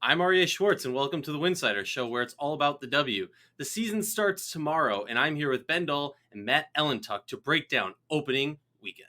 I'm Aryeh Schwartz, and welcome to the Winsidr show where it's all about the W. The season starts tomorrow, and I'm here with Ben Dull and Matt Ellentuck to break down opening weekend.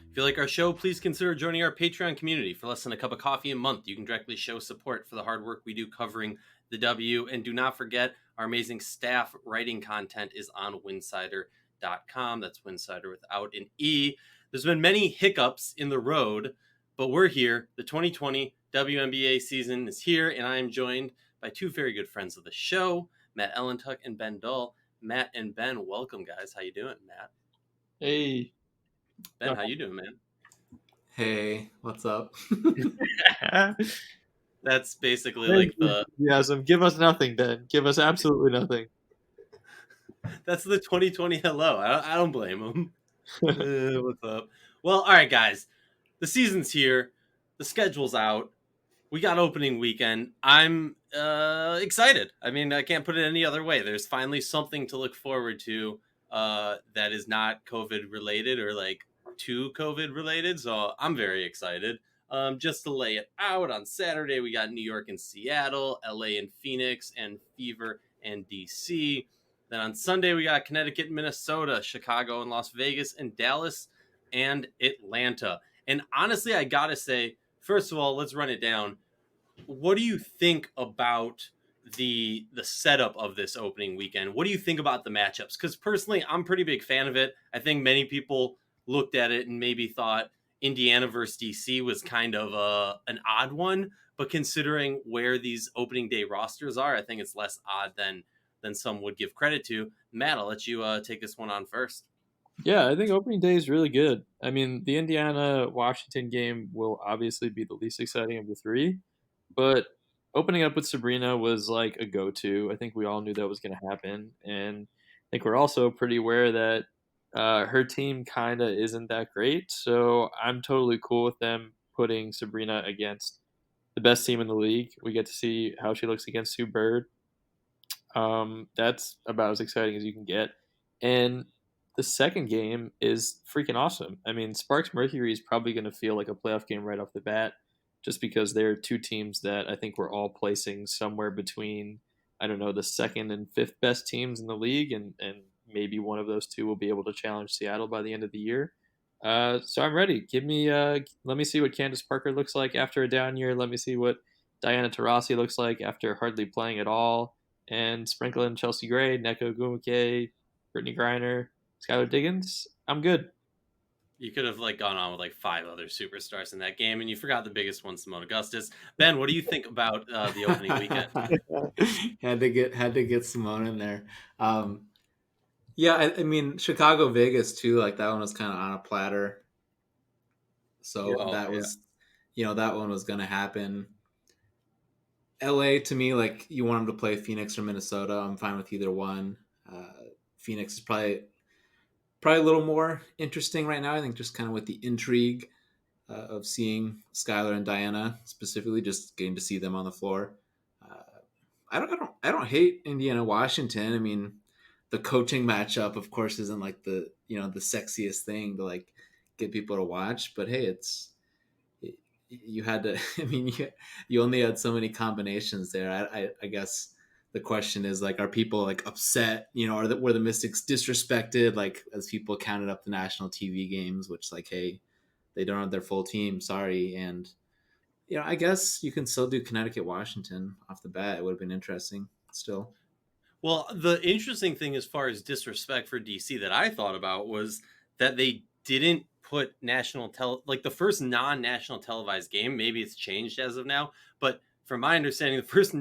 If you like our show, please consider joining our Patreon community. For less than a cup of coffee a month, you can directly show support for the hard work we do covering the W. And do not forget, our amazing staff writing content is on winsidr.com. That's Winsidr without an E. There's been many hiccups in the road, but we're here. The 2020 WNBA season is here, and I am joined by two very good friends of the show, Matt Ellentuck and Ben Dull. Matt and Ben, welcome, guys. How you doing, Matt? Hey. Ben, how you doing, man? Hey, what's up? That's basically like the enthusiasm. Give us nothing, Ben. Give us absolutely nothing. that's the 2020 hello. I don't blame him. What's up? Well, all right, guys. The season's here. The schedule's out. We got opening weekend. I'm excited. I mean, I can't put it any other way. There's finally something to look forward to that is not COVID related or like too COVID related. So I'm very excited. Just to lay it out, on Saturday we got New York and Seattle, LA and Phoenix, and Fever and DC. Then on Sunday we got Connecticut and Minnesota, Chicago and Las Vegas, and Dallas and Atlanta. And honestly, I gotta say, first of all, let's run it down. What do you think about the setup of this opening weekend? What do you think about the matchups? Because personally, I'm a pretty big fan of it. I think many people looked at it and maybe thought Indiana versus DC was kind of an odd one, but considering where these opening day rosters are, I think it's less odd than some would give credit to. Matt, I'll let you take this one on first. Yeah, I think opening day is really good. I mean, the Indiana-Washington game will obviously be the least exciting of the three, but opening up with Sabrina was like a go-to. I think we all knew that was going to happen, and I think we're also pretty aware that her team kind of isn't that great, so I'm totally cool with them putting Sabrina against the best team in the league. We get to see how she looks against Sue Bird. That's about as exciting as you can get. And the second game is freaking awesome. I mean, Sparks Mercury is probably going to feel like a playoff game right off the bat, just because they're two teams that I think we're all placing somewhere between, I don't know, the second and fifth best teams in the league, and maybe one of those two will be able to challenge Seattle by the end of the year. So I'm ready. Let me see what Candace Parker looks like after a down year. Let me see what Diana Taurasi looks like after hardly playing at all. And sprinkle in Chelsea Gray, Neko Gumuke, Brittany Griner, Skylar Diggins. I'm good. You could have like gone on with like five other superstars in that game, and you forgot the biggest one, Simone Augustus. Ben, what do you think about the opening weekend? had to get Simone in there. Yeah, I mean Chicago Vegas too. Like that one was kind of on a platter, so that one was going to happen. LA to me, like you want them to play Phoenix or Minnesota. I'm fine with either one. Phoenix is probably a little more interesting right now. I think just kind of with the intrigue of seeing Skylar and Diana specifically, just getting to see them on the floor. I don't hate Indiana Washington. I mean, the coaching matchup, of course, isn't like the sexiest thing to like get people to watch. But hey, you had to. I mean, you only had so many combinations there. I guess the question is like, are people like upset? Were the Mystics disrespected? Like as people counted up the national TV games, which like, hey, they don't have their full team. Sorry, and I guess you can still do Connecticut Washington off the bat. It would have been interesting still. Well, the interesting thing as far as disrespect for DC that I thought about was that they didn't put like the first non-national televised game. Maybe it's changed as of now, but from my understanding, the first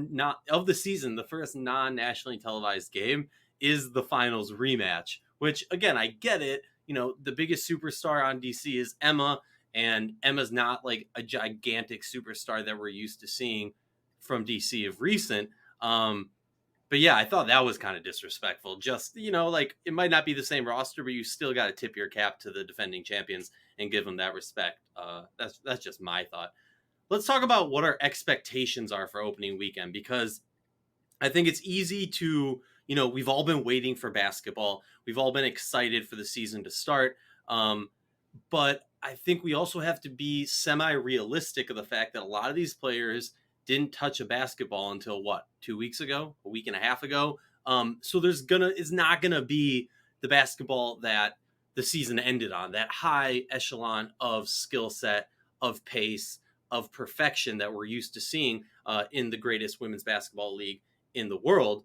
of the season, the first non-nationally televised game is the finals rematch, which again, I get it. The biggest superstar on DC is Emma, And Emma's not like a gigantic superstar that we're used to seeing from DC of recent. But yeah, I thought that was kind of disrespectful. Just, like it might not be the same roster, but you still got to tip your cap to the defending champions and give them that respect. That's just my thought. Let's talk about what our expectations are for opening weekend, because I think it's easy to, we've all been waiting for basketball. We've all been excited for the season to start. But I think we also have to be semi-realistic of the fact that a lot of these players didn't touch a basketball until 2 weeks ago, a week and a half ago. So it's not gonna be the basketball that the season ended on, that high echelon of skill set, of pace, of perfection that we're used to seeing in the greatest women's basketball league in the world.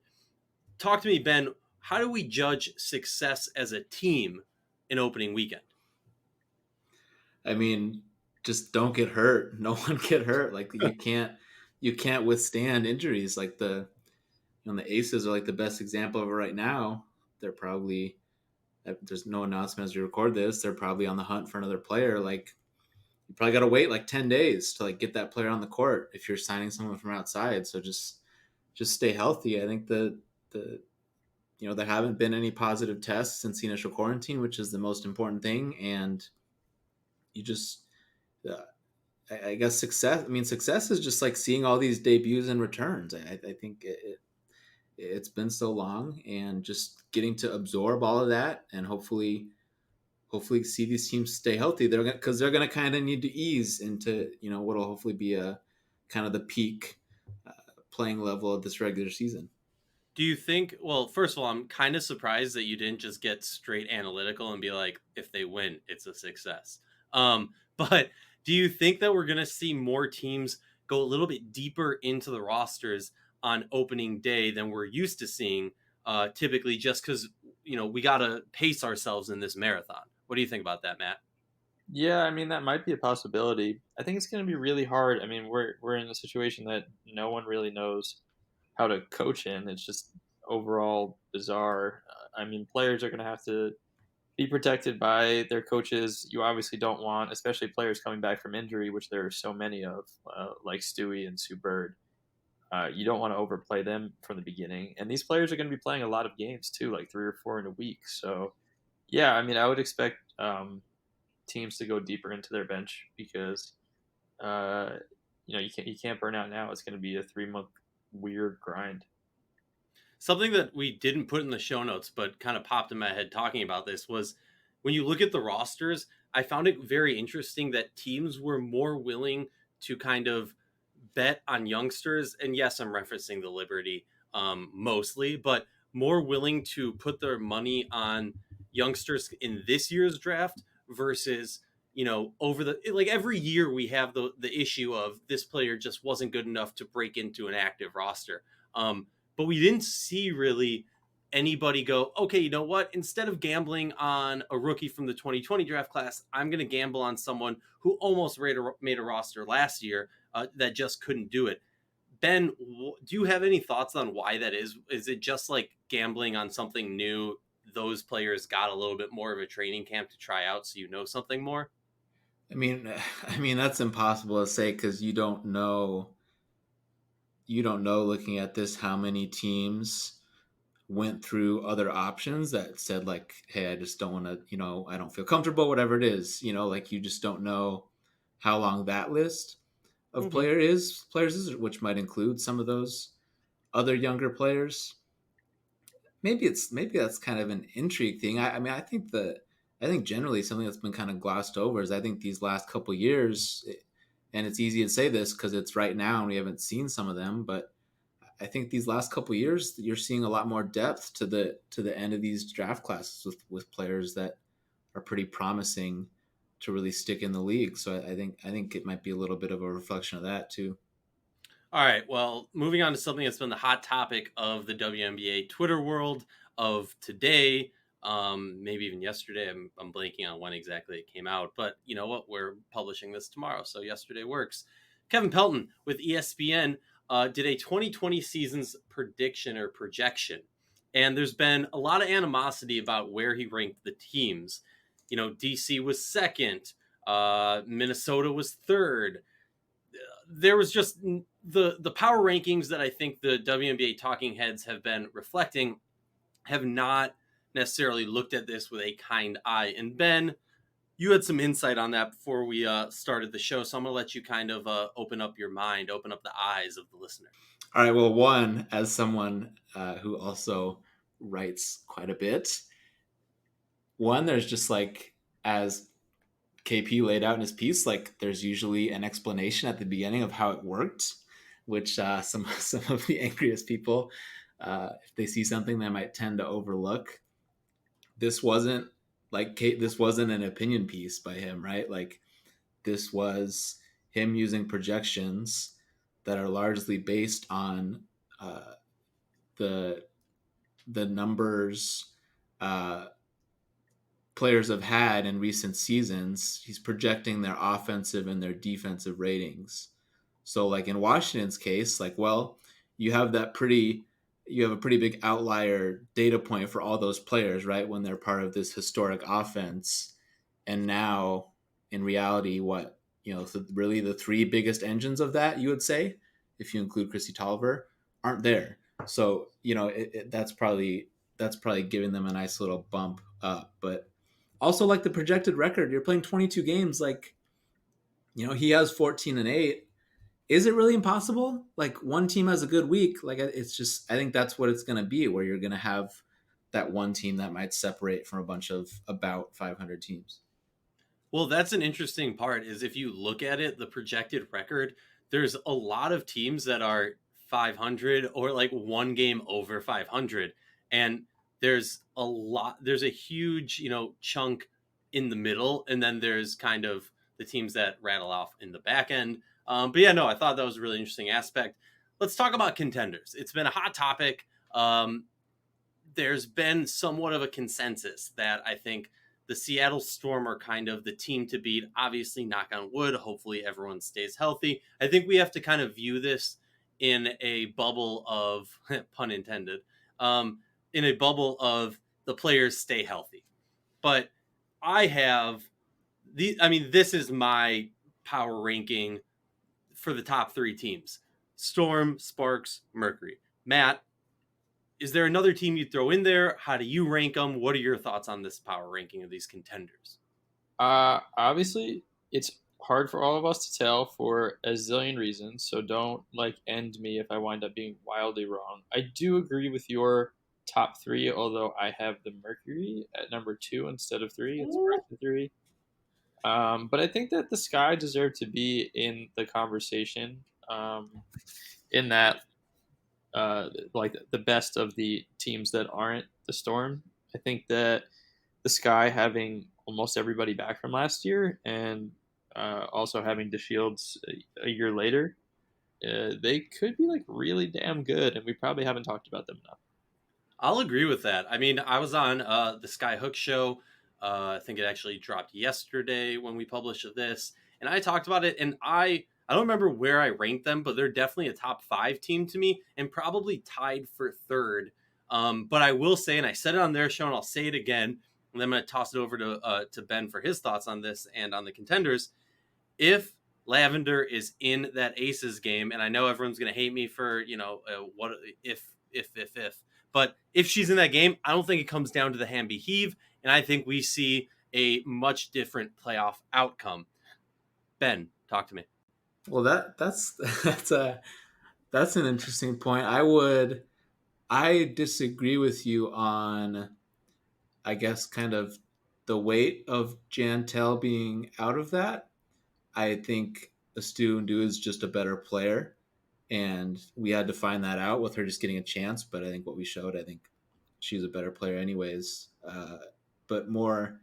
Talk to me, Ben. How do we judge success as a team in opening weekend? I mean, just don't get hurt. No one get hurt. Like you can't withstand injuries. Like the Aces are like the best example of it right now. They're probably, there's no announcement as we record this, they're probably on the hunt for another player. Like you probably got to wait like 10 days to like get that player on the court if you're signing someone from outside. So just stay healthy. I think the there haven't been any positive tests since the initial quarantine, which is the most important thing. And you just, I guess success. I mean, success is just like seeing all these debuts and returns. I think it's been so long, and just getting to absorb all of that, and hopefully see these teams stay healthy. Because they're gonna kind of need to ease into what'll hopefully be a kind of the peak playing level of this regular season. Do you think, well, first of all, I'm kind of surprised that you didn't just get straight analytical and be like, if they win, it's a success. But do you think that we're going to see more teams go a little bit deeper into the rosters on opening day than we're used to seeing typically, just because, we got to pace ourselves in this marathon? What do you think about that, Matt? Yeah, I mean that might be a possibility. I think it's going to be really hard. I mean, we're in a situation that no one really knows how to coach in. It's just overall bizarre. I mean, players are going to have to be protected by their coaches. You obviously don't want, especially players coming back from injury, which there are so many of, like Stewie and Sue Bird. You don't want to overplay them from the beginning. And these players are going to be playing a lot of games too, like 3 or 4 in a week. So, yeah, I mean, I would expect teams to go deeper into their bench because, you can't burn out now. It's going to be a 3-month weird grind. Something that we didn't put in the show notes, but kind of popped in my head talking about this, was when you look at the rosters, I found it very interesting that teams were more willing to kind of bet on youngsters. And yes, I'm referencing the Liberty mostly, but more willing to put their money on youngsters in this year's draft versus, over the, like every year we have the issue of this player just wasn't good enough to break into an active roster. But we didn't see really anybody go, okay, you know what? Instead of gambling on a rookie from the 2020 draft class, I'm going to gamble on someone who almost made a roster last year that just couldn't do it. Ben, do you have any thoughts on why that is? Is it just like gambling on something new? Those players got a little bit more of a training camp to try out, so something more? I mean, that's impossible to say because you don't know. You don't know, looking at this, how many teams went through other options that said like, hey, I just don't want to, I don't feel comfortable, whatever it is, like you just don't know how long that list of players is, which might include some of those other younger players. Maybe that's kind of an intrigue thing. I mean, I think generally something that's been kind of glossed over is I think these last couple years, and it's easy to say this because it's right now and we haven't seen some of them, but I think these last couple of years you're seeing a lot more depth to the end of these draft classes with players that are pretty promising to really stick in the league. So I think it might be a little bit of a reflection of that too. All right. Well, moving on to something that's been the hot topic of the WNBA Twitter world of today, maybe even yesterday. I'm blanking on when exactly it came out, but you know what? We're publishing this tomorrow, so yesterday works. Kevin Pelton with ESPN did a 2020 season's prediction or projection, and there's been a lot of animosity about where he ranked the teams. DC was second. Minnesota was third. There was just the power rankings that I think the WNBA talking heads have been reflecting have not necessarily looked at this with a kind eye. And Ben, you had some insight on that before we started the show, so I'm going to let you kind of open up your mind, open up the eyes of the listener. All right. Well, one, as someone who also writes quite a bit, there's just like, as KP laid out in his piece, like there's usually an explanation at the beginning of how it worked, which some of the angriest people, if they see something, they might tend to overlook. This wasn't this wasn't an opinion piece by him, right? Like this was him using projections that are largely based on the numbers players have had in recent seasons. He's projecting their offensive and their defensive ratings. So like in Washington's case, like, well, you have a pretty big outlier data point for all those players, right? When they're part of this historic offense. And now in reality, so really the three biggest engines of that, you would say, if you include Chrissy Tolliver, aren't there. So, that's probably giving them a nice little bump up. But also, like the projected record, you're playing 22 games. Like, he has 14-8. Is it really impossible? Like one team has a good week. Like it's just, I think that's what it's going to be, where you're going to have that one team that might separate from a bunch of about 500 teams. Well, that's an interesting part is if you look at it, the projected record, there's a lot of teams that are 500 or like one game over 500. And there's a huge, chunk in the middle. And then there's kind of the teams that rattle off in the back end. But yeah, no, I thought that was a really interesting aspect. Let's talk about contenders. It's been a hot topic. There's been somewhat of a consensus that I think the Seattle Storm are kind of the team to beat. Obviously, knock on wood, hopefully everyone stays healthy. I think we have to kind of view this in a bubble of, pun intended, in a bubble of the players stay healthy. But this is my power ranking for the top three teams: Storm, Sparks, Mercury. Matt, is there another team you'd throw in there? How do you rank them? What are your thoughts on this power ranking of these contenders? Obviously, it's hard for all of us to tell for a zillion reasons, so don't end me if I wind up being wildly wrong. I do agree with your top three, although I have the Mercury at number 2 instead of 3. It's Sparks 3. But I think that the Sky deserve to be in the conversation, in that the best of the teams that aren't the Storm. I think that the Sky, having almost everybody back from last year and also having DeShields a year later, they could be really damn good, and we probably haven't talked about them enough. I'll agree with that. I mean, I was on the Sky Hook show. I think it actually dropped yesterday when we published this, and I talked about it, and I don't remember where I ranked them, but they're definitely a top 5 team to me and probably tied for third. But I will say, and I said it on their show, and I'll say it again, and then I'm going to toss it over to Ben for his thoughts on this and on the contenders. If Lavender is in that Aces game, and I know everyone's going to hate me for, what if, but if she's in that game, I don't think it comes down to the Hamby heave, and I think we see a much different playoff outcome. Ben, talk to me. Well, that's an interesting point. I disagree with you on, I guess, kind of the weight of Jantel being out of that. I think Astu Ndu is just a better player, and we had to find that out with her just getting a chance. But I think what we showed, I think she's a better player anyways. But more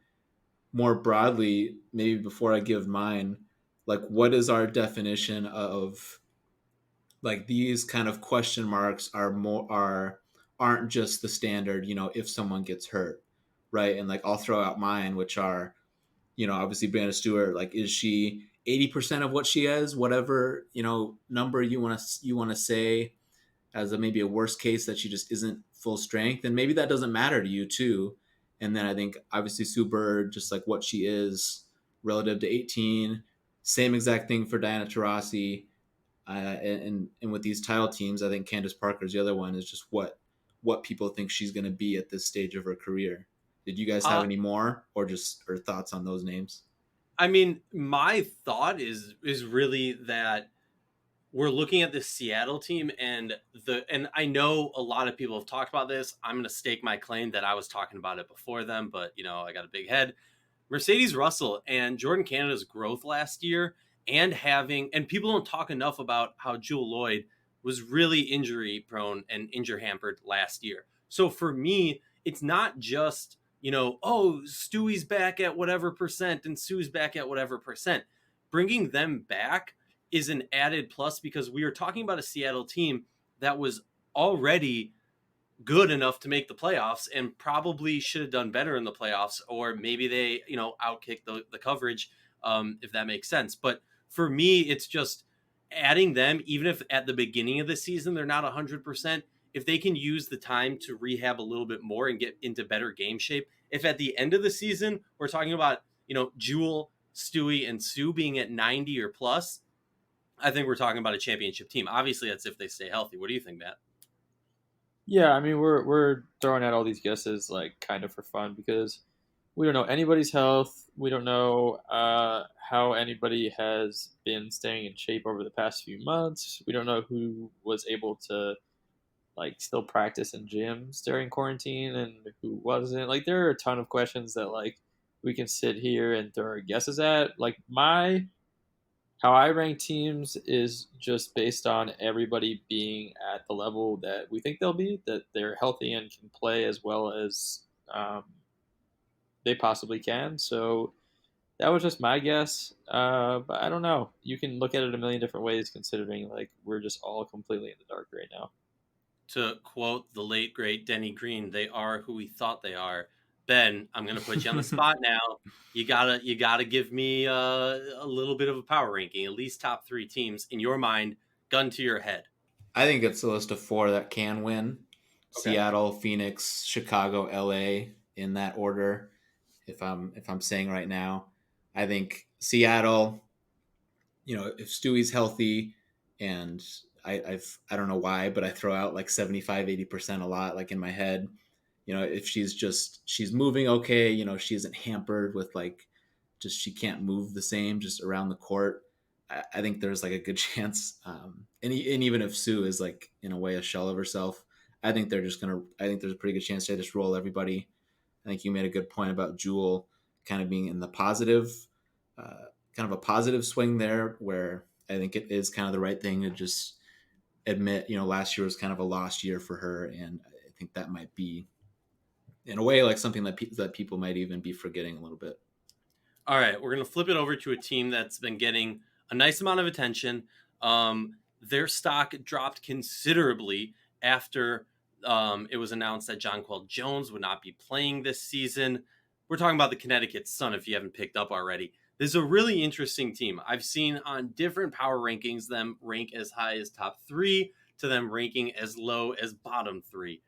broadly, maybe before I give mine, what is our definition of these kind of question marks aren't just the standard, if someone gets hurt, right? And I'll throw out mine, which are, obviously Brianna Stewart, is she 80% of what she is, whatever, number you want to say as maybe a worst case, that she just isn't full strength, and maybe that doesn't matter to you too. And then I think obviously Sue Bird, just what she is relative to 18. Same exact thing for Diana Taurasi. And with these title teams, I think Candace Parker's the other one, is just what people think she's going to be at this stage of her career. Did you guys have any more or thoughts on those names? I mean, my thought is really that we're looking at this Seattle team, and I know a lot of people have talked about this. I'm going to stake my claim that I was talking about it before them, but I got a big head. Mercedes Russell and Jordan Canada's growth last year, and people don't talk enough about how Jewell Loyd was really injury prone and injury hampered last year. So for me, it's not just, Stewie's back at whatever percent and Sue's back at whatever percent. Bringing them back is an added plus, because we are talking about a Seattle team that was already good enough to make the playoffs and probably should have done better in the playoffs, or maybe they outkicked the coverage, if that makes sense. But for me, it's just adding them, even if at the beginning of the season they're not 100%, if they can use the time to rehab a little bit more and get into better game shape. If at the end of the season we're talking about Jewell, Stewie, and Sue being at 90 or plus, I think we're talking about a championship team. Obviously that's if they stay healthy. What do you think, Matt? Yeah, I mean, we're throwing out all these guesses like kind of for fun, because we don't know anybody's health. We don't know how anybody has been staying in shape over the past few months. We don't know who was able to like still practice in gyms during quarantine and who wasn't. Like, there are a ton of questions that like we can sit here and throw our guesses at. Like, how I rank teams is just based on everybody being at the level that we think they'll be, that they're healthy and can play as well as they possibly can. So that was just my guess. But I don't know. You can look at it a million different ways, considering like we're just all completely in the dark right now. To quote the late great Denny Green, they are who we thought they are. Ben, I'm gonna put you on the spot now. You gotta give me a little bit of a power ranking, at least top 3 teams in your mind, gun to your head. I think it's a list of 4 that can win. Okay. Seattle, Phoenix, Chicago, LA, in that order. If I'm saying right now, I think Seattle, if Stewie's healthy, and I don't know why, but I throw out like 75-80% a lot, like in my head. If she's moving okay, she isn't hampered with like just she can't move the same just around the court. I think there's like a good chance. And even if Sue is like in a way a shell of herself, I think there's a pretty good chance they just roll everybody. I think you made a good point about Jewell kind of being in the positive, kind of a positive swing there, where I think it is kind of the right thing to just admit, last year was kind of a lost year for her. And I think that might be, in a way, like something that people might even be forgetting a little bit. All right, we're going to flip it over to a team that's been getting a nice amount of attention. Their stock dropped considerably after it was announced that Jonquel Jones would not be playing this season. We're talking about the Connecticut Sun, if you haven't picked up already. This is a really interesting team. I've seen on different power rankings them rank as high as top 3 to them ranking as low as bottom 3.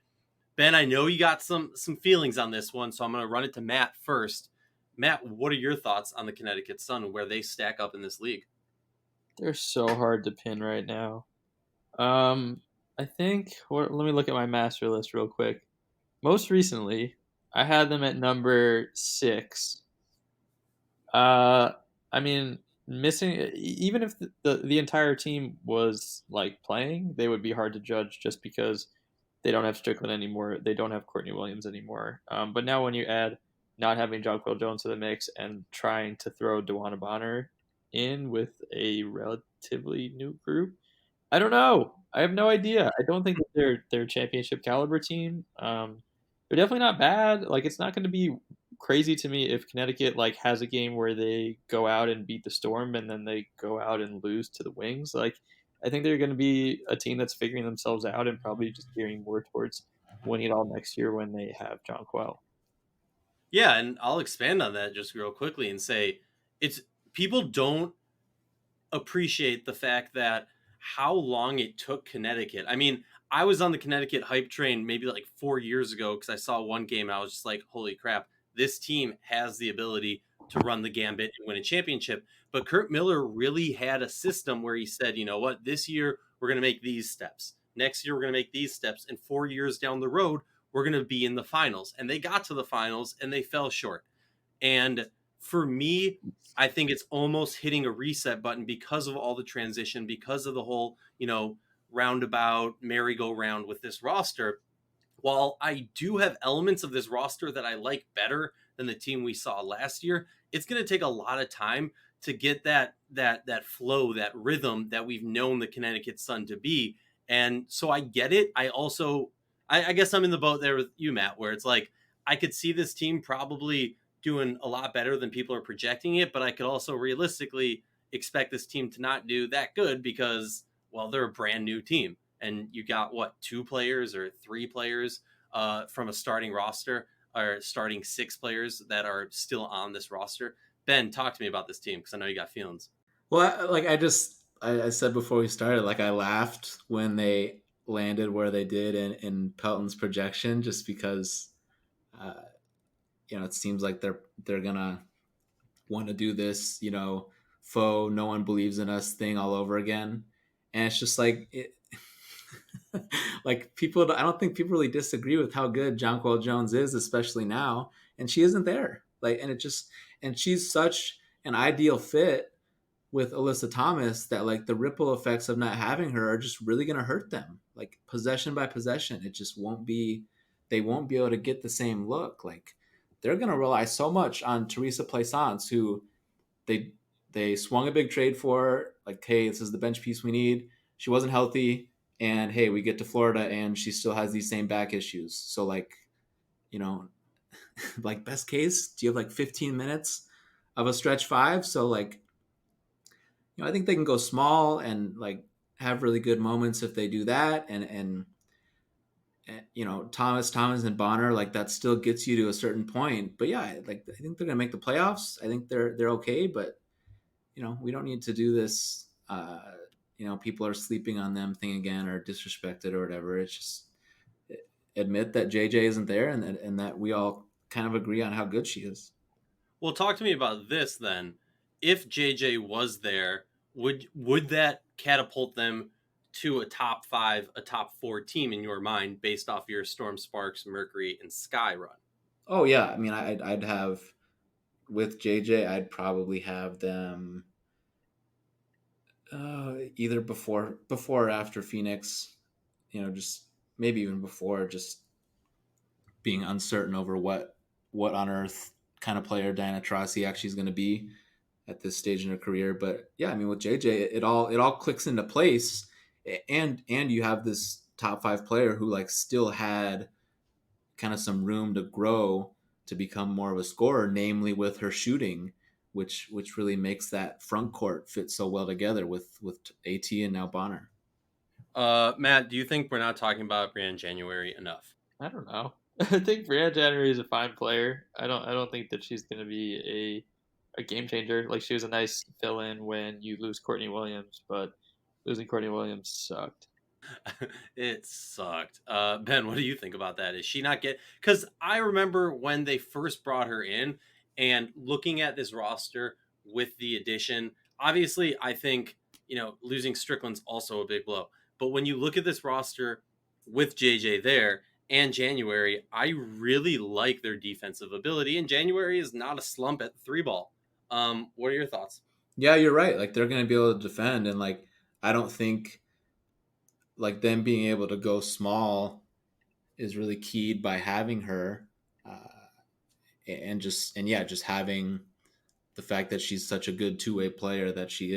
Ben, I know you got some feelings on this one, so I'm going to run it to Matt first. Matt, what are your thoughts on the Connecticut Sun and where they stack up in this league? They're so hard to pin right now. I think, let me look at my master list real quick. Most recently, I had them at number 6. I mean, missing, even if the entire team was like playing, they would be hard to judge just because they don't have Strickland anymore. They don't have Courtney Williams anymore. But now when you add not having Jonquel Jones to the mix and trying to throw DeWanna Bonner in with a relatively new group, I don't know. I have no idea. I don't think that they're a championship caliber team. They're definitely not bad. Like, it's not going to be crazy to me if Connecticut like has a game where they go out and beat the Storm and then they go out and lose to the Wings. Like, I think they're going to be a team that's figuring themselves out and probably just gearing more towards winning it all next year when they have Jonquel. Yeah, and I'll expand on that just real quickly and say it's people don't appreciate the fact that how long it took Connecticut. I mean, I was on the Connecticut hype train maybe like 4 years ago because I saw one game and I was just like, holy crap, this team has the ability to run the gambit and win a championship. But Kurt Miller really had a system where he said, you know what, this year we're going to make these steps. Next year we're going to make these steps. And 4 years down the road, we're going to be in the finals. And they got to the finals and they fell short. And for me, I think it's almost hitting a reset button because of all the transition, because of the whole, roundabout merry-go-round with this roster. While I do have elements of this roster that I like better than the team we saw last year, it's going to take a lot of time to get that flow, that rhythm that we've known the Connecticut Sun to be. And so I get it. I guess I'm in the boat there with you, Matt, where it's like I could see this team probably doing a lot better than people are projecting it, but I could also realistically expect this team to not do that good because, well, they're a brand new team. And you got what, 2 players or 3 players from a starting roster, or starting 6 players that are still on this roster. Ben, talk to me about this team because I know you got feelings. Well, I said before we started, like I laughed when they landed where they did in Pelton's projection, just because it seems like they're gonna want to do this, faux no one believes in us thing all over again, and it's just like like people, I don't think people really disagree with how good Jonquel Jones is, especially now, and she isn't there. And she's such an ideal fit with Alyssa Thomas that like the ripple effects of not having her are just really going to hurt them. Like possession by possession, it just won't be. They won't be able to get the same look. Like they're going to rely so much on Teresa Plaisance, who they swung a big trade for. Like, hey, this is the bench piece we need. She wasn't healthy, and hey, we get to Florida and she still has these same back issues. So like, like best case, do you have like 15 minutes of a stretch 5? So like, I think they can go small and like have really good moments if they do that. And Thomas and Bonner, like that still gets you to a certain point. But yeah, like I think they're gonna make the playoffs. I think they're okay, but we don't need to do this. People are sleeping on them thing again or disrespected or whatever. It's just admit that JJ isn't there and that we all kind of agree on how good she is. Well, talk to me about this then. If JJ was there, would that catapult them to a top 5, a top 4 team in your mind based off your Storm, Sparks, Mercury, and Sky run? Oh yeah, I mean, I'd have with JJ, I'd probably have them either before or after Phoenix. Just maybe even before, just being uncertain over what on earth kind of player Diana Taurasi actually is going to be at this stage in her career. But yeah, I mean, with JJ, it all clicks into place, and you have this top 5 player who like still had kind of some room to grow to become more of a scorer, namely with her shooting, which really makes that front court fit so well together with AT and now Bonner. Matt, do you think we're not talking about Brianne January enough? I don't know. I think Brianne January is a fine player. I don't think that she's going to be a game changer. Like she was a nice fill in when you lose Courtney Williams, but losing Courtney Williams sucked. It sucked. Ben, what do you think about that? Is she not because I remember when they first brought her in and looking at this roster with the addition, obviously I think, losing Strickland's also a big blow. But when you look at this roster with JJ there and January, I really like their defensive ability. And January is not a slump at the 3 ball. What are your thoughts? Yeah, you're right. Like they're going to be able to defend. And like, I don't think like them being able to go small is really keyed by having her. Just having the fact that she's such a good 2-way player that she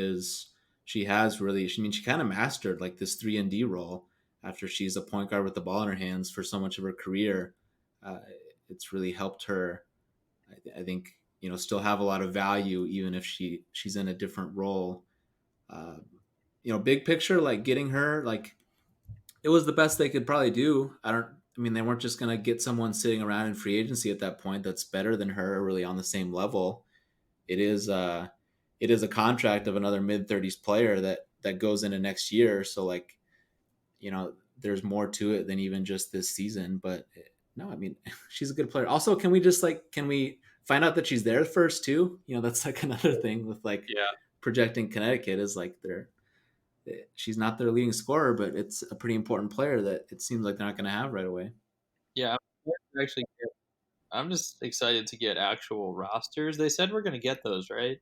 has really, she kind of mastered like this 3-and-D role after she's a point guard with the ball in her hands for so much of her career. It's really helped her, I think, still have a lot of value even if she's in a different role. Big picture, like getting her, like it was the best they could probably do. They weren't just going to get someone sitting around in free agency at that point that's better than her, really on the same level. It is a contract of another mid-30s player that goes into next year. So like, there's more to it than even just this season. But no, I mean, she's a good player. Also, can we find out that she's there first too. That's like another thing with like Yeah. projecting Connecticut is like she's not their leading scorer, but it's a pretty important player that it seems like they're not going to have right away. Yeah, I'm just excited to get actual rosters. They said we're going to get those, right?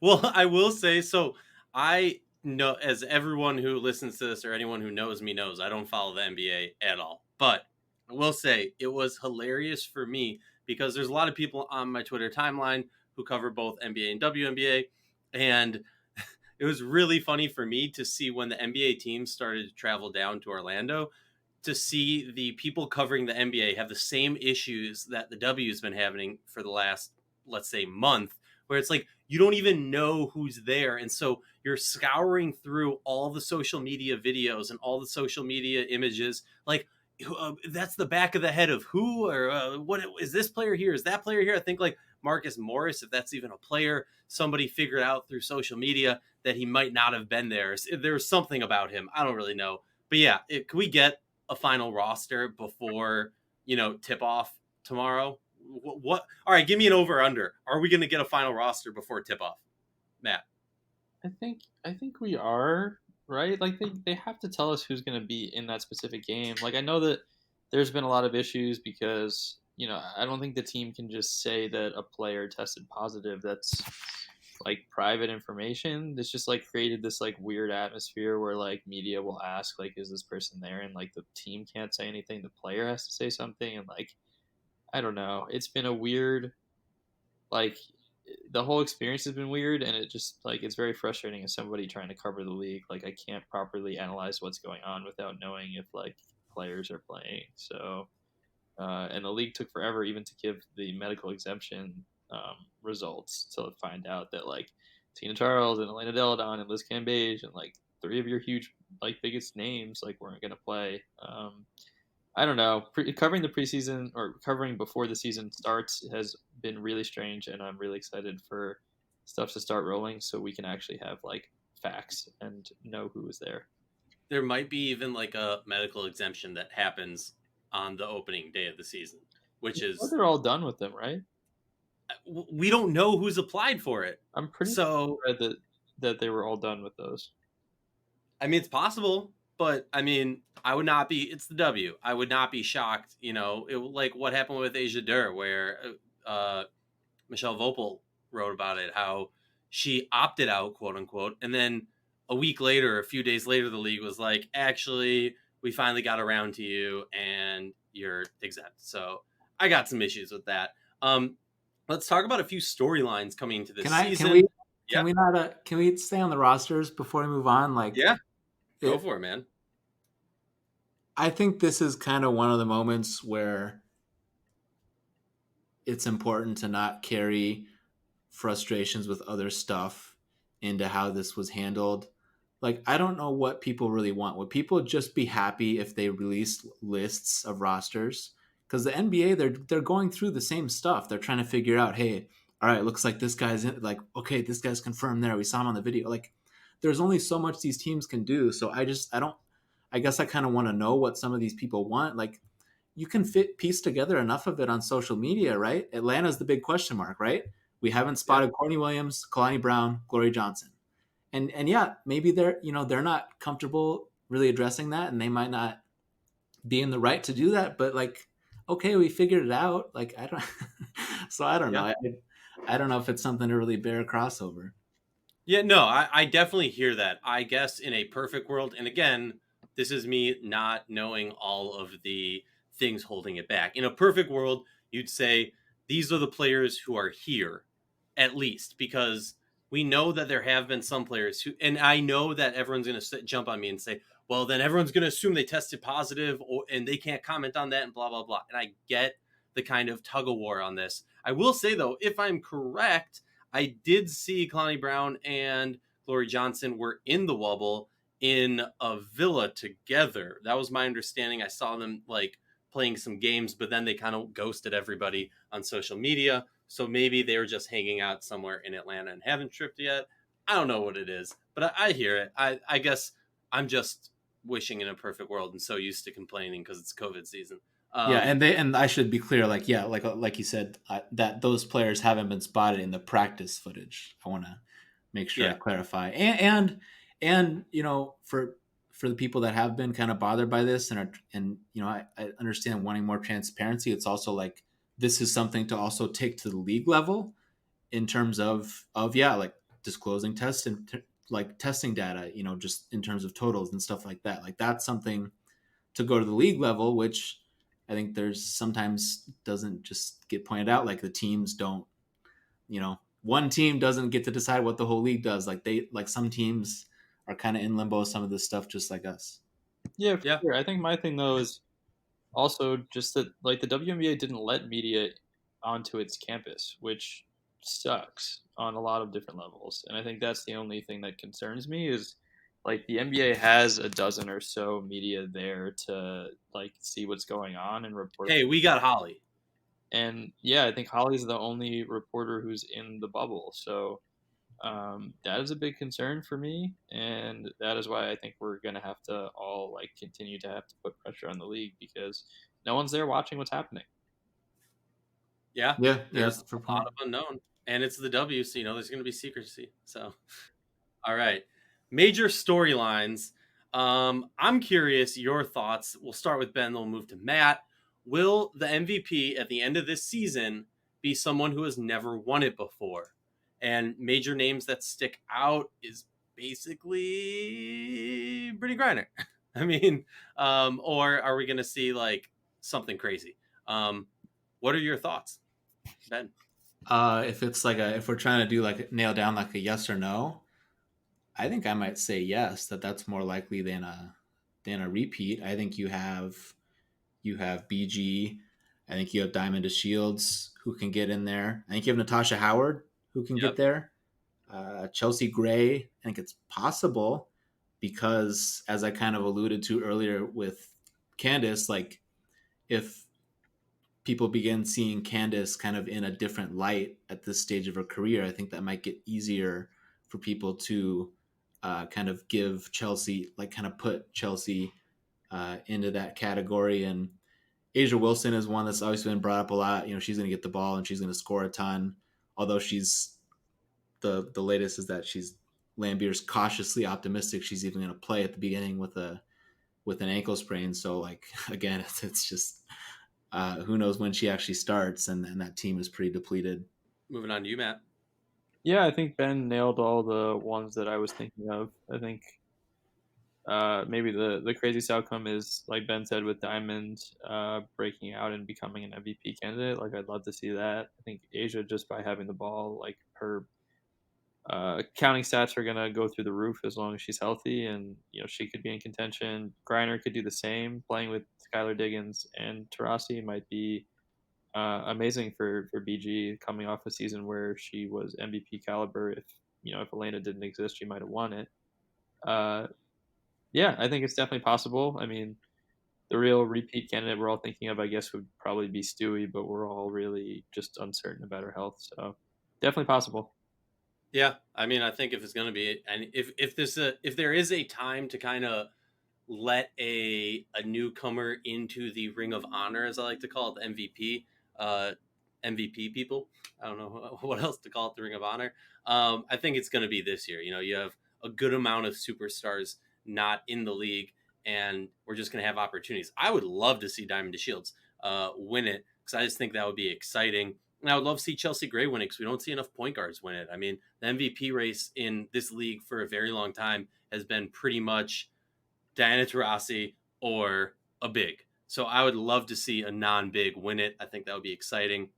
Well, I will say, so I know, as everyone who listens to this or anyone who knows me knows, I don't follow the NBA at all. But I will say it was hilarious for me because there's a lot of people on my Twitter timeline who cover both NBA and WNBA. And it was really funny for me to see when the NBA team started to travel down to Orlando to see the people covering the NBA have the same issues that the W's been having for the last, let's say, month, where it's like you don't even know who's there. And so you're scouring through all the social media videos and all the social media images, like, that's the back of the head of who, or what is this player here? Is that player here? I think like Marcus Morris, if that's even a player, somebody figured out through social media that he might not have been there. There was something about him. I don't really know. But yeah, can we get a final roster before, tip off tomorrow? What? All right, give me an over under. Are we going to get a final roster before tip off, Matt? I think we are, right. Like they have to tell us who's going to be in that specific game. Like I know that there's been a lot of issues because I don't think the team can just say that a player tested positive. That's like private information. That's just like created this like weird atmosphere where like media will ask like, is this person there? And like the team can't say anything. The player has to say something. And like, I don't know. It's been a weird, like the whole experience has been weird, and it just like it's very frustrating as somebody trying to cover the league. Like I can't properly analyze what's going on without knowing if like players are playing. So and the league took forever even to give the medical exemption results to find out that like Tina Charles and Elena Deladon and Liz Cambage and like three of your huge like biggest names like weren't going to play. I don't know. Covering the preseason or covering before the season starts has been really strange, and I'm really excited for stuff to start rolling so we can actually have like facts and know who is there. There might be even like a medical exemption that happens on the opening day of the season, which is they're all done with them, right? We don't know who's applied for it. I'm pretty sure that they were all done with those. I mean, it's possible, but I mean, I would not be. It's the W. I would not be shocked. Like what happened with Asia Dur, where Michelle Vopel wrote about it, how she opted out, quote unquote, and then a week later, a few days later, the league was like, actually, we finally got around to you, and you're exempt. So I got some issues with that. Let's talk about a few storylines coming into this season. Can we stay on the rosters before we move on? Like, yeah, go for it, man. I think this is kind of one of the moments where it's important to not carry frustrations with other stuff into how this was handled. Like, I don't know what people really want. Would people just be happy if they released lists of rosters? Because the NBA, they're going through the same stuff. They're trying to figure out, hey, all right, looks like this guy's in, like, okay, this guy's confirmed there. We saw him on the video. Like, there's only so much these teams can do. So I guess I kind of want to know what some of these people want. Like, you can piece together enough of it on social media, right? Atlanta's the big question mark, right? We haven't spotted Courtney Williams, Kalani Brown, Gloria Johnson. And yeah, maybe they're not comfortable really addressing that, and they might not be in the right to do that, but like, okay, we figured it out. Like, I don't know. I don't know if it's something to really bear crossover. Yeah, no, I definitely hear that. I guess in a perfect world, and again, this is me not knowing all of the things holding it back. In a perfect world, you'd say these are the players who are here, at least, because we know that there have been some players who, and I know that everyone's going to jump on me and say, well, then everyone's going to assume they tested positive and they can't comment on that and blah, blah, blah. And I get the kind of tug of war on this. I will say, though, if I'm correct, I did see Kalani Brown and Gloria Johnson were in the Wubble in a villa together. That was my understanding. I saw them like playing some games, but then they kind of ghosted everybody on social media. So maybe they were just hanging out somewhere in Atlanta and haven't tripped yet. I don't know what it is, but I hear it. I guess I'm just wishing in a perfect world and so used to complaining because it's COVID season. Yeah, and I should be clear, like like you said, that those players haven't been spotted in the practice footage. I want to make sure I clarify, and for the people that have been kind of bothered by this and I understand wanting more transparency. It's also like this is something to also take to the league level in terms of like disclosing tests and like testing data, just in terms of totals and stuff like that. Like that's something to go to the league level, which I think there's sometimes doesn't just get pointed out. Like the teams don't, one team doesn't get to decide what the whole league does. Like some teams are kind of in limbo, some of this stuff, just like us. Yeah, for sure. I think my thing though is also just that like the WNBA didn't let media onto its campus, which sucks on a lot of different levels. And I think that's the only thing that concerns me is like the NBA has a dozen or so media there to like see what's going on and report. Hey, we got Holly. And yeah, I think Holly's the only reporter who's in the bubble. So that is a big concern for me, and that is why I think we're going to have to all like continue to have to put pressure on the league because no one's there watching what's happening. Yeah, there's a lot of unknown, and it's the W, so there's going to be secrecy. So, all right, major storylines. I'm curious your thoughts. We'll start with Ben, then we'll move to Matt. Will the MVP at the end of this season be someone who has never won it before? And major names that stick out is basically Brittany Griner. I mean, or are we going to see like something crazy? What are your thoughts, Ben? If it's like if we're trying to do like nail down like a yes or no, I think I might say yes. That's more likely than a repeat. I think you have BG. I think you have Diamond DeShields who can get in there. I think you have Natasha Howard who can get there. Chelsea Gray, I think it's possible because, as I kind of alluded to earlier with Candace, like if people begin seeing Candace kind of in a different light at this stage of her career, I think that might get easier for people to kind of give Chelsea, like kind of put Chelsea into that category. And Asia Wilson is one that's always been brought up a lot. She's going to get the ball and she's going to score a ton. Although she's the latest is that Lambier's cautiously optimistic she's even going to play at the beginning with an ankle sprain. So like again, it's just who knows when she actually starts, and that team is pretty depleted. Moving on to you, Matt. Yeah, I think Ben nailed all the ones that I was thinking of. I think maybe the craziest outcome is like Ben said with Diamond breaking out and becoming an MVP candidate. Like I'd love to see that. I think Asia, just by having the ball, like her counting stats are gonna go through the roof as long as she's healthy, and she could be in contention. Griner could do the same. Playing with Skylar Diggins and Taurasi might be amazing for BG coming off a season where she was MVP caliber. If Elena didn't exist, she might have won it. Yeah, I think it's definitely possible. I mean, the real repeat candidate we're all thinking of, I guess, would probably be Stewie, but we're all really just uncertain about her health. So definitely possible. Yeah, I mean, I think if it's going to be, and if there is a time to kind of let a newcomer into the Ring of Honor, as I like to call it, the MVP people. I don't know what else to call it, the Ring of Honor. I think it's going to be this year. You have a good amount of superstars not in the league, and we're just going to have opportunities. I would love to see Diamond DeShields win it because I just think that would be exciting. And I would love to see Chelsea Gray win it because we don't see enough point guards win it. I mean, the MVP race in this league for a very long time has been pretty much Diana Taurasi or a big. So I would love to see a non-big win it. I think that would be exciting.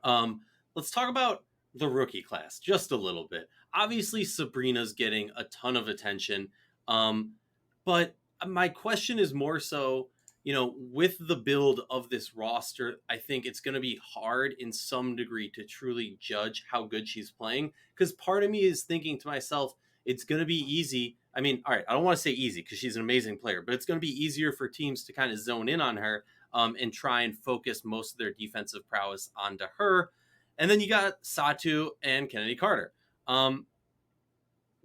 Let's talk about the rookie class just a little bit. Obviously, Sabrina's getting a ton of attention. But my question is more so, with the build of this roster, I think it's going to be hard in some degree to truly judge how good she's playing. Because part of me is thinking to myself, it's going to be easy. I mean, all right, I don't want to say easy because she's an amazing player, but it's going to be easier for teams to kind of zone in on her and try and focus most of their defensive prowess onto her. And then you got Satu and Kennedy Carter. When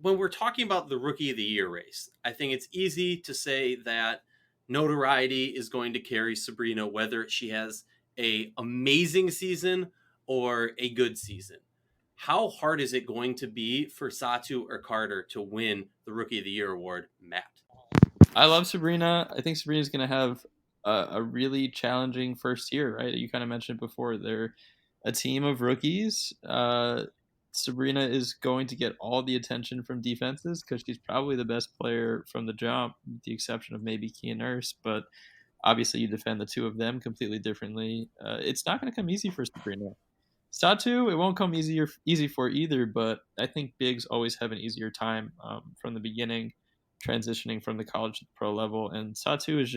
we're talking about the Rookie of the Year race, I think it's easy to say that, notoriety is going to carry Sabrina, whether she has a amazing season or a good season. How hard is it going to be for Satu or Carter to win the Rookie of the Year award, Matt? I love Sabrina. I think Sabrina's going to have a really challenging first year, right? You kind of mentioned before, they're a team of rookies. Sabrina is going to get all the attention from defenses because she's probably the best player from the jump, with the exception of maybe Kia Nurse. But obviously, you defend the two of them completely differently. It's not going to come easy for Sabrina. Satu, it won't come easy for either, but I think bigs always have an easier time from the beginning, transitioning from the college to the pro level. And Satu is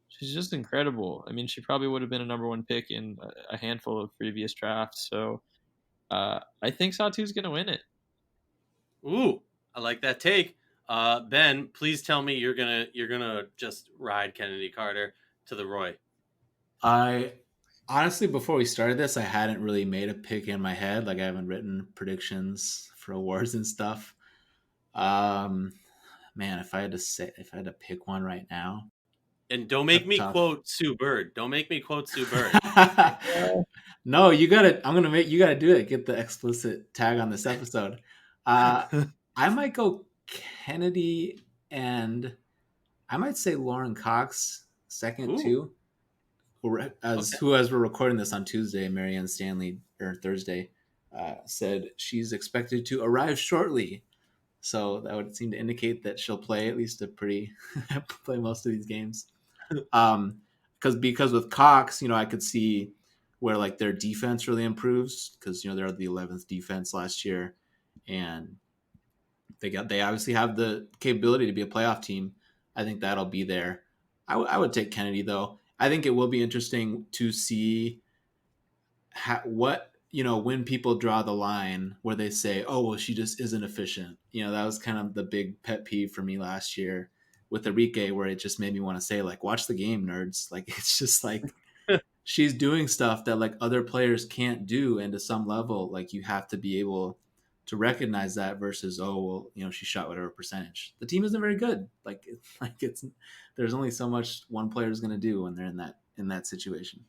she's just incredible. I mean, she probably would have been a number one pick in a handful of previous drafts. So I think Satu's going to win it. Ooh, I like that take. Ben, please tell me you're gonna just ride Kennedy Carter to the Roy. I honestly, before we started this, I hadn't really made a pick in my head. Like I haven't written predictions for awards and stuff. Man, if I had to pick one right now, and don't make me quote Sue Bird. Don't make me quote Sue Bird. No, you gotta. You gotta do it. Get the explicit tag on this episode. I might go Kennedy, and I might say Lauren Cox second too. As we're recording this on Tuesday, Marianne Stanley or Thursday said she's expected to arrive shortly. So that would seem to indicate that she'll play at least play most of these games. Because with Cox, I could see where like their defense really improves because they're the 11th defense last year, and they obviously have the capability to be a playoff team. I think that'll be there. I would take Kennedy though. I think it will be interesting to see when people draw the line where they say, oh, well, she just isn't efficient. That was kind of the big pet peeve for me last year with Aryeh, where it just made me want to say, like, watch the game, nerds. Like, it's just like she's doing stuff that like other players can't do. And to some level, like you have to be able to recognize that versus, oh, well, she shot whatever percentage. The team isn't very good. There's only so much one player is going to do when they're in that situation.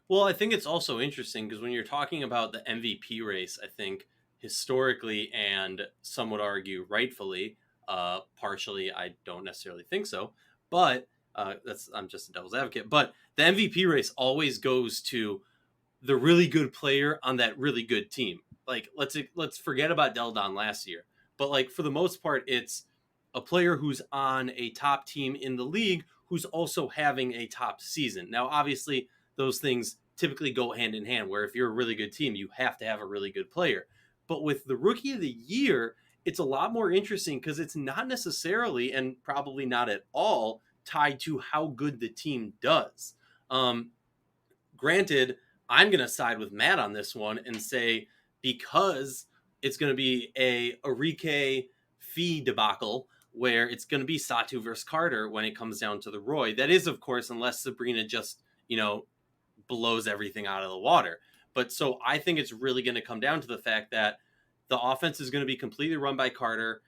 Well, I think it's also interesting because when you're talking about the MVP race, I think historically and some would argue rightfully, partially, I don't necessarily think so, but I'm just a devil's advocate. But the MVP race always goes to the really good player on that really good team. Like let's forget about Deldon last year, but like for the most part, it's a player who's on a top team in the league who's also having a top season. Now, obviously, those things typically go hand in hand, where if you're a really good team, you have to have a really good player. But with the Rookie of the Year, it's a lot more interesting because it's not necessarily, and probably not at all, tied to how good the team does. Granted, I'm going to side with Matt on this one and say because it's going to be a Aryeh fee debacle where it's going to be Satu versus Carter when it comes down to the Roy. That is, of course, unless Sabrina just, blows everything out of the water. But so I think it's really going to come down to the fact that the offense is going to be completely run by Carter.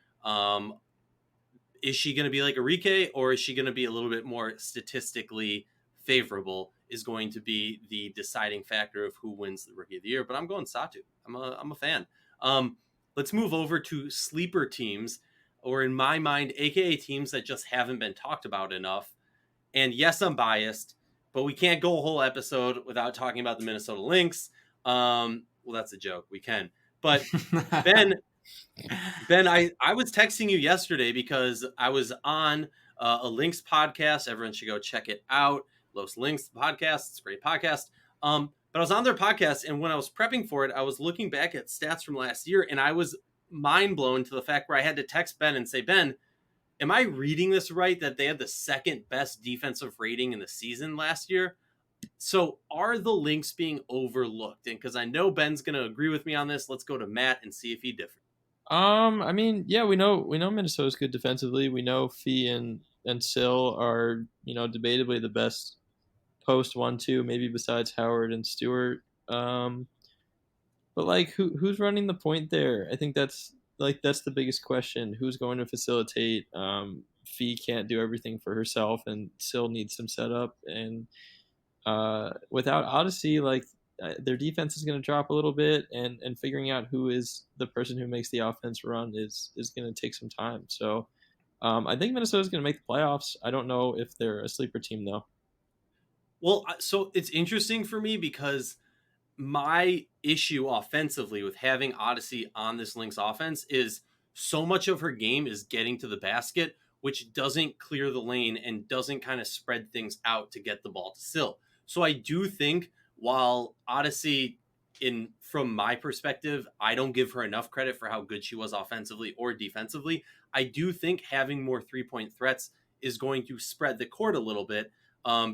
Is she going to be like Aryeh, or is she going to be a little bit more statistically favorable is going to be the deciding factor of who wins the Rookie of the Year. But I'm going Satu. I'm a fan. Let's move over to sleeper teams, or in my mind, AKA teams that just haven't been talked about enough. And yes, I'm biased, but we can't go a whole episode without talking about the Minnesota Lynx. Well, that's a joke. We can. But Ben, I was texting you yesterday because I was on a Lynx podcast. Everyone should go check it out. Los Lynx podcast. It's a great podcast. But I was on their podcast, and when I was prepping for it, I was looking back at stats from last year, and I was mind blown to the fact where I had to text Ben and say, Ben, am I reading this right that they had the second best defensive rating in the season last year? So are the Lynx being overlooked? And because I know Ben's going to agree with me on this, let's go to Matt and see if he differs. I mean, yeah, we know Minnesota's good defensively. We know Fee and Sill are, debatably the best post 1-2, maybe besides Howard and Stewart. But like, who's running the point there? I think that's the biggest question. Who's going to facilitate? Fee can't do everything for herself and still needs some setup. And without Odyssey, like their defense is going to drop a little bit, and figuring out who is the person who makes the offense run is going to take some time. So I think Minnesota's going to make the playoffs. I don't know if they're a sleeper team though. Well, so it's interesting for me because my issue offensively with having Odyssey on this Lynx offense is so much of her game is getting to the basket, which doesn't clear the lane and doesn't kind of spread things out to get the ball to Syl. So I do think while Odyssey, in from my perspective, I don't give her enough credit for how good she was offensively or defensively. I do think having more 3-point threats is going to spread the court a little bit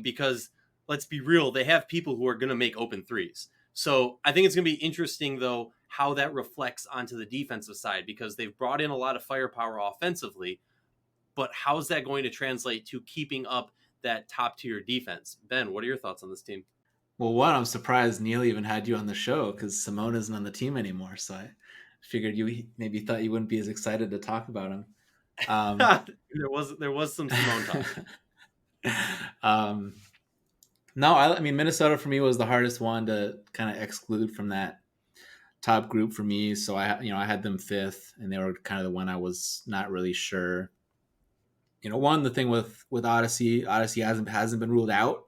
because let's be real, they have people who are going to make open threes. So I think it's going to be interesting, though, how that reflects onto the defensive side because they've brought in a lot of firepower offensively. But how's that going to translate to keeping up that top tier defense? Ben, what are your thoughts on this team? Well, one, I'm surprised Neil even had you on the show because Simone isn't on the team anymore. So I figured you maybe thought you wouldn't be as excited to talk about him. There was some Simone talk. No, I mean Minnesota for me was the hardest one to kind of exclude from that top group for me. So I had them fifth, and they were kind of the one I was not really sure. The thing with Odyssey hasn't been ruled out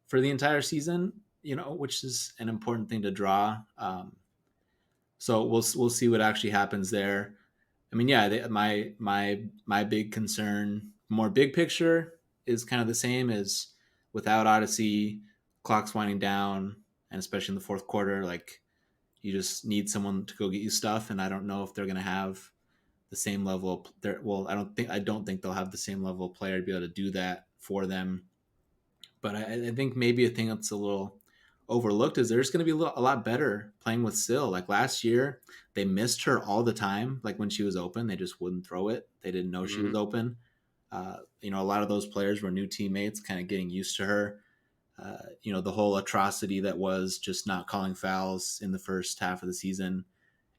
for the entire season, which is an important thing to draw. So we'll see what actually happens there. I mean, yeah, my big concern, more big picture, is kind of the same as without Odyssey, clock's winding down, and especially in the fourth quarter, like you just need someone to go get you stuff, and I don't know if they're going to have the same level. I don't think they'll have the same level of player to be able to do that for them. But I think maybe a thing that's a little overlooked is they're just going to be a lot better playing with Syl. Like last year, they missed her all the time. Like when she was open, they just wouldn't throw it. They didn't know she was open. A lot of those players were new teammates, kind of getting used to her. The whole atrocity that was just not calling fouls in the first half of the season.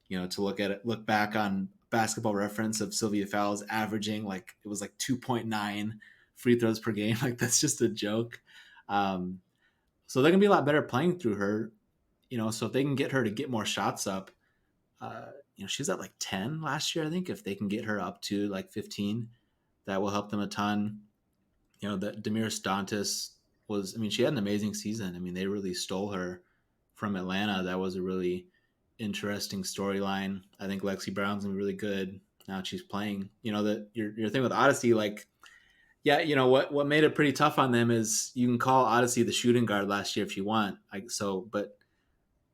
To look back on Basketball Reference of Sylvia Fowles averaging it was 2.9 free throws per game. Like that's just a joke. So they're gonna be a lot better playing through her. So if they can get her to get more shots up, she's at 10 last year. I think if they can get her up to 15, that will help them a ton. That Demiris Dantas she had an amazing season. I mean, they really stole her from Atlanta. That was a really interesting storyline. I think Lexi Brown's gonna be really good now that she's playing. That your thing with Odyssey, what made it pretty tough on them is you can call Odyssey the shooting guard last year if you want. But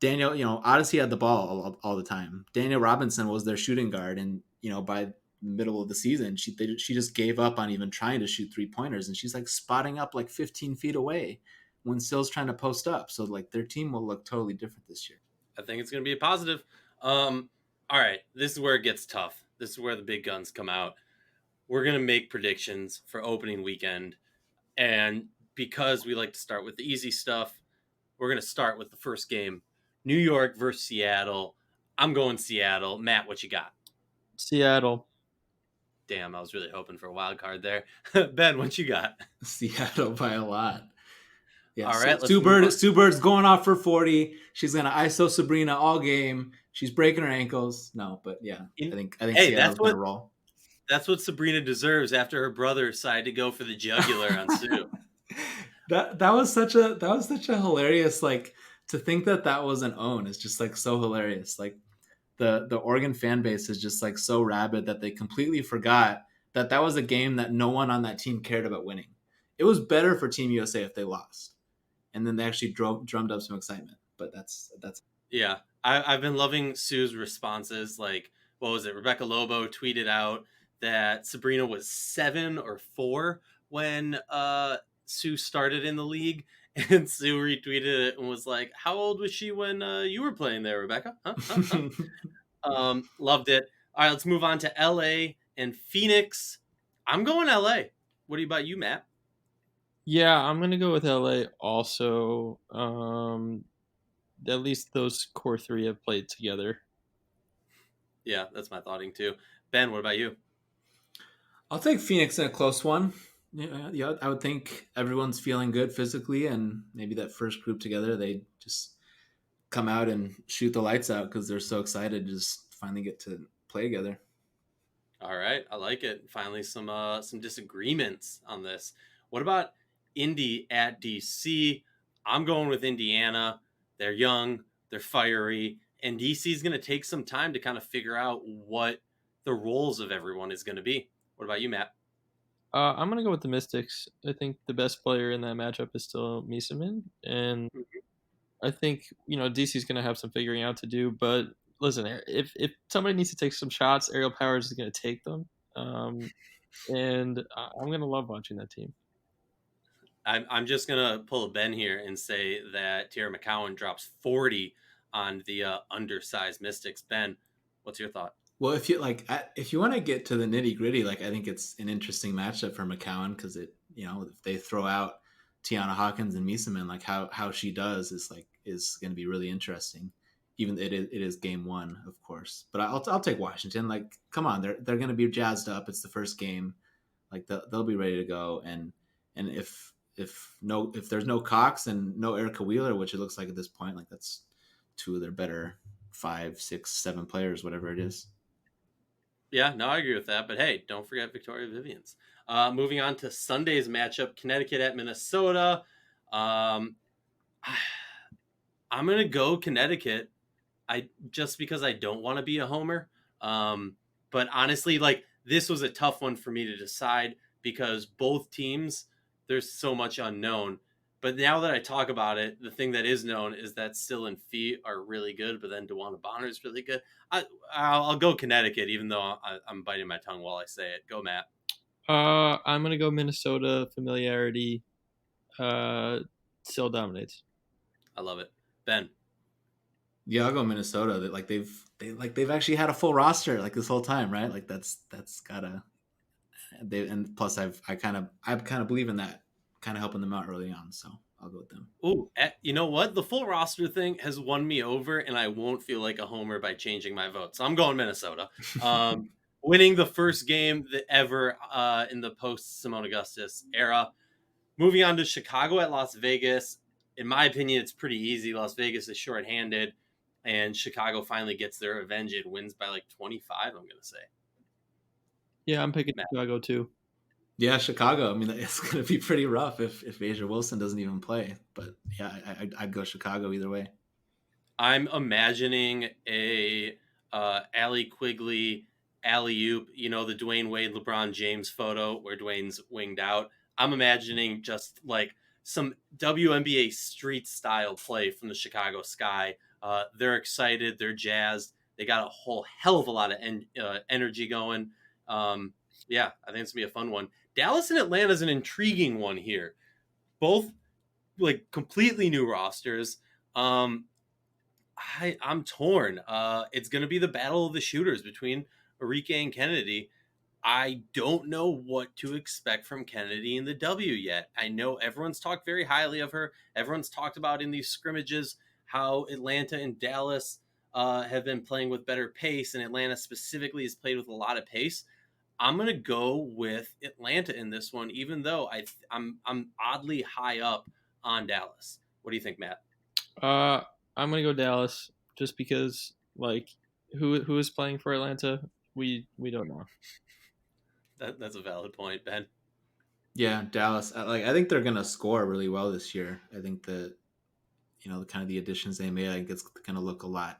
Daniel, Odyssey had the ball all the time. Daniel Robinson was their shooting guard, and by the middle of the season, she just gave up on even trying to shoot 3-pointers, and she's spotting up 15 feet away when Syl's trying to post up. So their team will look totally different this year. I think it's going to be a positive. All right, this is where it gets tough. This is where the big guns come out. We're going to make predictions for opening weekend. And because we like to start with the easy stuff, we're going to start with the first game. New York versus Seattle. I'm going Seattle. Matt, what you got? Seattle. Damn, I was really hoping for a wild card there. Ben, what you got? Seattle by a lot. Yeah, all right. Sue Bird's going off for 40. She's gonna ISO Sabrina all game. She's breaking her ankles. No, but yeah, I think Seattle's gonna roll. That's what Sabrina deserves after her brother decided to go for the jugular on Sue. That was such a hilarious to think that was an own. It's just so hilarious. The Oregon fan base is just so rabid that they completely forgot that was a game that no one on that team cared about winning. It was better for Team USA if they lost. And then they actually drummed up some excitement. But that's yeah. I've been loving Sue's responses. What was it? Rebecca Lobo tweeted out that Sabrina was 7 or 4 when Sue started in the league, and Sue retweeted it and was like, "How old was she when you were playing there, Rebecca?" Loved it. All right, let's move on to LA and Phoenix. I'm going LA. What about you, Matt? Yeah, I'm going to go with LA also. At least those core three have played together. Yeah, that's my thoughting too. Ben, what about you? I'll take Phoenix in a close one. Yeah, I would think everyone's feeling good physically, and maybe that first group together, they just come out and shoot the lights out because they're so excited to just finally get to play together. All right, I like it. Finally, some disagreements on this. What about Indy at DC? I'm going with Indiana. They're young, they're fiery, and DC is going to take some time to kind of figure out what the roles of everyone is going to be. What about you, Matt? I'm gonna go with the Mystics. I think the best player in that matchup is still Misamin, and I think DC's gonna have some figuring out to do. But listen, if somebody needs to take some shots, Aerial Powers is gonna take them, and I'm gonna love watching that team. I'm just gonna pull a Ben here and say that Tierra McCowan drops 40 on the undersized Mystics. Ben, what's your thought? Well, if you want to get to the nitty gritty, like I think it's an interesting matchup for McCowan because if they throw out Tiana Hawkins and Misamin, like how she does is going to be really interesting. Even it is game one, of course, but I'll take Washington. Like, come on, they're going to be jazzed up. It's the first game, like they'll be ready to go. And if there's no Cox and no Erica Wheeler, which it looks like at this point, like that's two of their better 5, 6, 7 players, whatever it is. Yeah, no, I agree with that. But hey, don't forget Victoria Vivians. Moving on to Sunday's matchup, Connecticut at Minnesota. I'm gonna go Connecticut. Just because I don't want to be a homer. But honestly, like this was a tough one for me to decide because both teams, there's so much unknown. But now that I talk about it, the thing that is known is that Still and Fee are really good, but then DeWanna Bonner is really good. I'll go Connecticut, even though I'm biting my tongue while I say it. Go, Matt. I'm gonna go Minnesota. Familiarity still dominates. I love it, Ben. Yeah, I'll go Minnesota. They've actually had a full roster like this whole time, right? Like that's gotta. And plus I kind of believe in that, kind of helping them out early on. So I'll go with them. Oh, you know what? The full roster thing has won me over, and I won't feel like a homer by changing my vote. So I'm going Minnesota. Winning the first game that ever in the post Simone Augustus era. Moving on to Chicago at Las Vegas. In my opinion, it's pretty easy. Las Vegas is shorthanded, and Chicago finally gets their revenge. It wins by like 25, I'm going to say. Yeah, I'm picking Chicago too. Yeah, Chicago. I mean, it's going to be pretty rough if Asia Wilson doesn't even play. But yeah, I'd go Chicago either way. I'm imagining a Allie Quigley alley-oop, the Dwayne Wade, LeBron James photo where Dwayne's winged out. I'm imagining just like some WNBA street style play from the Chicago Sky. They're excited. They're jazzed. They got a whole hell of a lot of energy going. Yeah, I think it's going to be a fun one. Dallas and Atlanta is an intriguing one here. Both like completely new rosters. I'm torn. It's going to be the battle of the shooters between Aryeh and Kennedy. I don't know what to expect from Kennedy in the W yet. I know everyone's talked very highly of her. Everyone's talked about in these scrimmages how Atlanta and Dallas have been playing with better pace, and Atlanta specifically has played with a lot of pace. I'm going to go with Atlanta in this one, even though I'm oddly high up on Dallas. What do you think, Matt? I'm gonna go Dallas just because like who is playing for Atlanta? We don't know. That's a valid point, Ben. Yeah, Dallas. I think they're gonna score really well this year. I think that the kind of the additions they made, I think it's gonna look a lot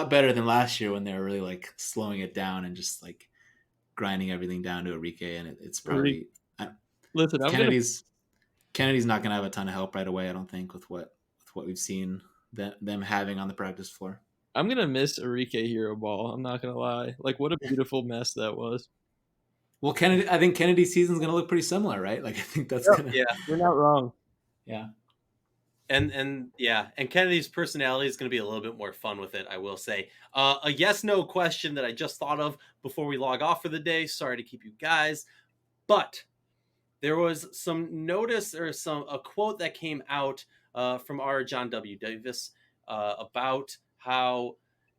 better than last year when they were really like slowing it down and just like grinding everything down to Aryeh, and it's probably listen. Kennedy's not gonna have a ton of help right away. I don't think with what we've seen them having on the practice floor. I'm gonna miss Aryeh hero ball. I'm not gonna lie. Like, what a beautiful mess that was. Well, I think Kennedy's season's gonna look pretty similar, right? Like, I think that's yeah, you're not wrong. Yeah. And Kennedy's personality is going to be a little bit more fun with it, I will say. A yes/no question that I just thought of before we log off for the day. Sorry to keep you guys, but there was some notice or a quote that came out from our John W. Davis about how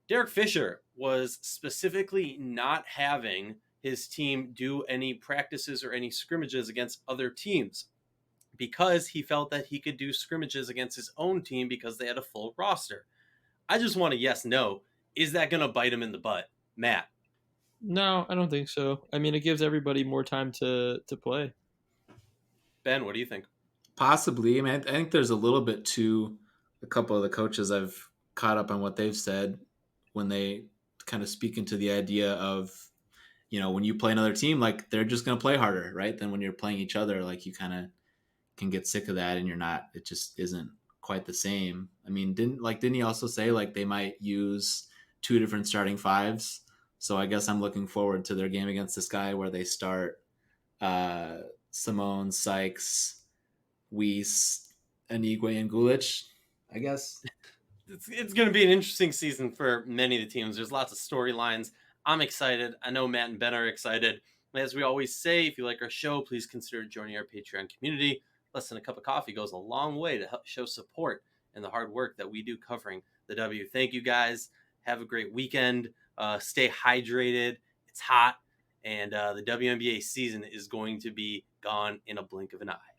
Derek Fisher was specifically not having his team do any practices or any scrimmages against other teams, because he felt that he could do scrimmages against his own team because they had a full roster. I just want a yes, no. Is that going to bite him in the butt? Matt? No, I don't think so. I mean, it gives everybody more time to play. Ben, what do you think? Possibly. I mean, I think there's a little bit to a couple of the coaches I've caught up on what they've said when they kind of speak into the idea of, when you play another team, like they're just going to play harder, right? Than when you're playing each other, like you kind of can get sick of that and it just isn't quite the same. I mean, didn't he also say like they might use 2 different starting fives? So I guess I'm looking forward to their game against this guy where they start Simone, Sykes, Weiss, Anigwe, and Gulich, I guess. It's going to be an interesting season for many of the teams. There's lots of storylines. I'm excited. I know Matt and Ben are excited. As we always say, if you like our show, please consider joining our Patreon community. Less than a cup of coffee goes a long way to help show support and the hard work that we do covering the W. Thank you, guys. Have a great weekend. Stay hydrated. It's hot. And the WNBA season is going to be gone in a blink of an eye.